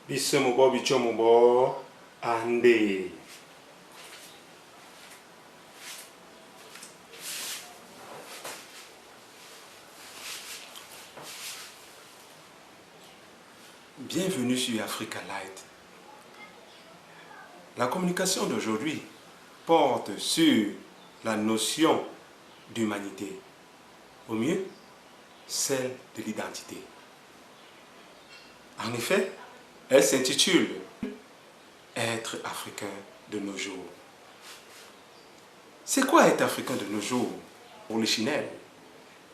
Bisemubo bichomubo ande. Bienvenue sur Africa Light. La communication d'aujourd'hui porte sur la notion d'humanité, au mieux, celle de l'identité. En effet, elle s'intitule « Être africain de nos jours ». C'est quoi être africain de nos jours pour le Chinel?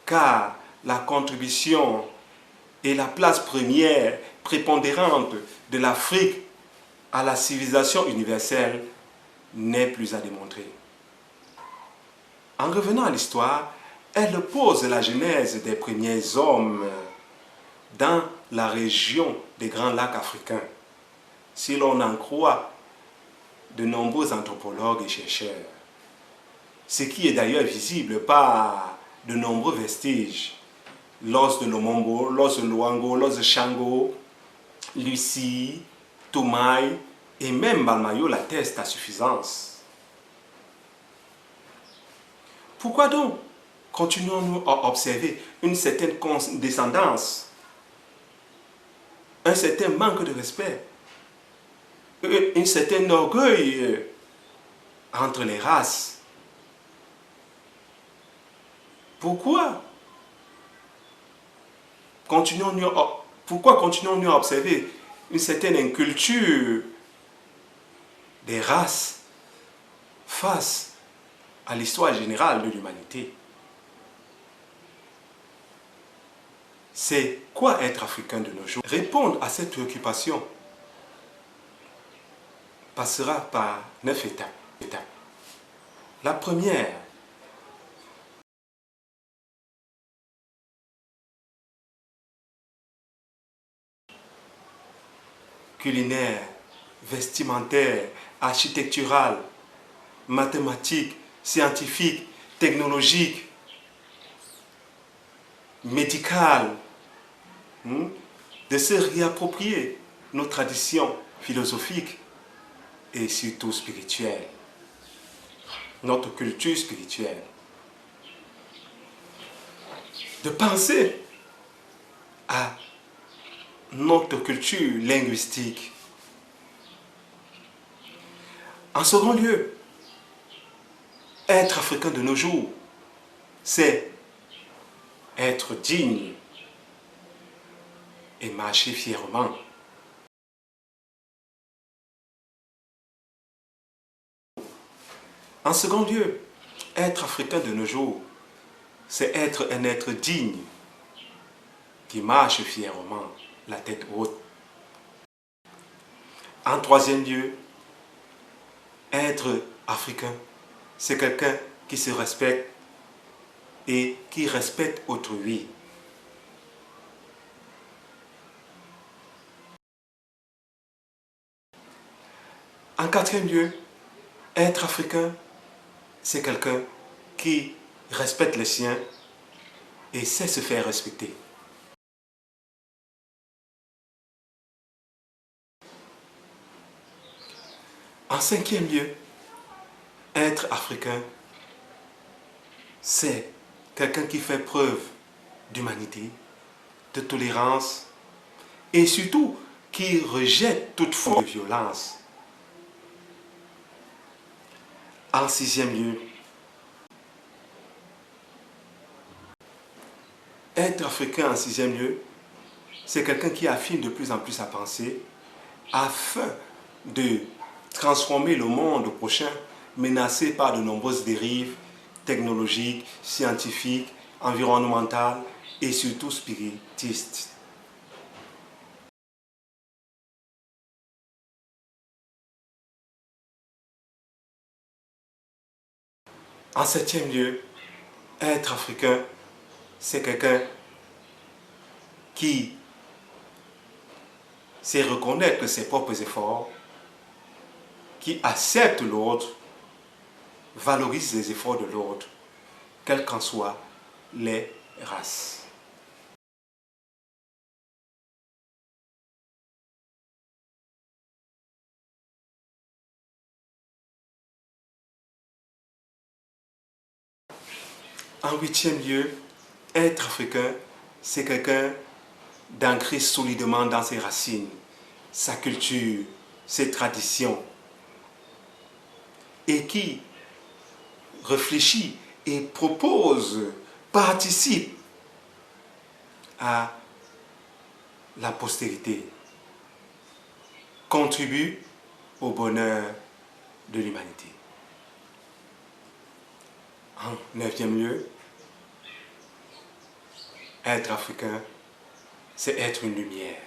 Car la contribution et la place première, prépondérante de l'Afrique à la civilisation universelle n'est plus à démontrer. En revenant à l'histoire, elle pose la genèse des premiers hommes dans la région des Grands Lacs africains, si l'on en croit de nombreux anthropologues et chercheurs. Ce qui est d'ailleurs visible par de nombreux vestiges. L'os de Lomombo, l'os de Luango, l'os de Shango, Lucie, Toumaï et même Balmayo l'attestent à suffisance. Pourquoi donc continuons-nous à observer une certaine condescendance, un certain manque de respect, un certain orgueil entre les races? Pourquoi continuons-nous à observer une certaine inculture des races face à l'histoire générale de l'humanité? C'est quoi être africain de nos jours? Répondre à cette préoccupation passera par 9 étapes. La première, culinaire, vestimentaire, architecturale, mathématique, scientifique, technologique, médicale, de se réapproprier nos traditions philosophiques et surtout spirituelles, notre culture spirituelle, de penser à notre culture linguistique. En second lieu, être africain de nos jours, c'est être digne et marcher fièrement. En second lieu, être africain de nos jours, c'est être un être digne qui marche fièrement, la tête haute. En troisième lieu, être africain, c'est quelqu'un qui se respecte et qui respecte autrui. En quatrième lieu, être africain, c'est quelqu'un qui respecte les siens et sait se faire respecter. En cinquième lieu, être africain, c'est quelqu'un qui fait preuve d'humanité, de tolérance et surtout qui rejette toute forme de violence. En sixième lieu, être africain en sixième lieu, c'est quelqu'un qui affine de plus en plus sa pensée afin de transformer le monde prochain menacé par de nombreuses dérives technologiques, scientifiques, environnementales et surtout spiritistes. En septième lieu, être africain, c'est quelqu'un qui sait reconnaître ses propres efforts, qui accepte l'autre, valorise les efforts de l'autre, quelles qu'en soient les races. En huitième lieu, être africain, c'est quelqu'un d'ancré solidement dans ses racines, sa culture, ses traditions, et qui réfléchit et propose, participe à la postérité, contribue au bonheur de l'humanité. En neuvième lieu, être africain, c'est être une lumière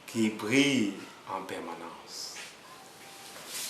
qui brille en permanence.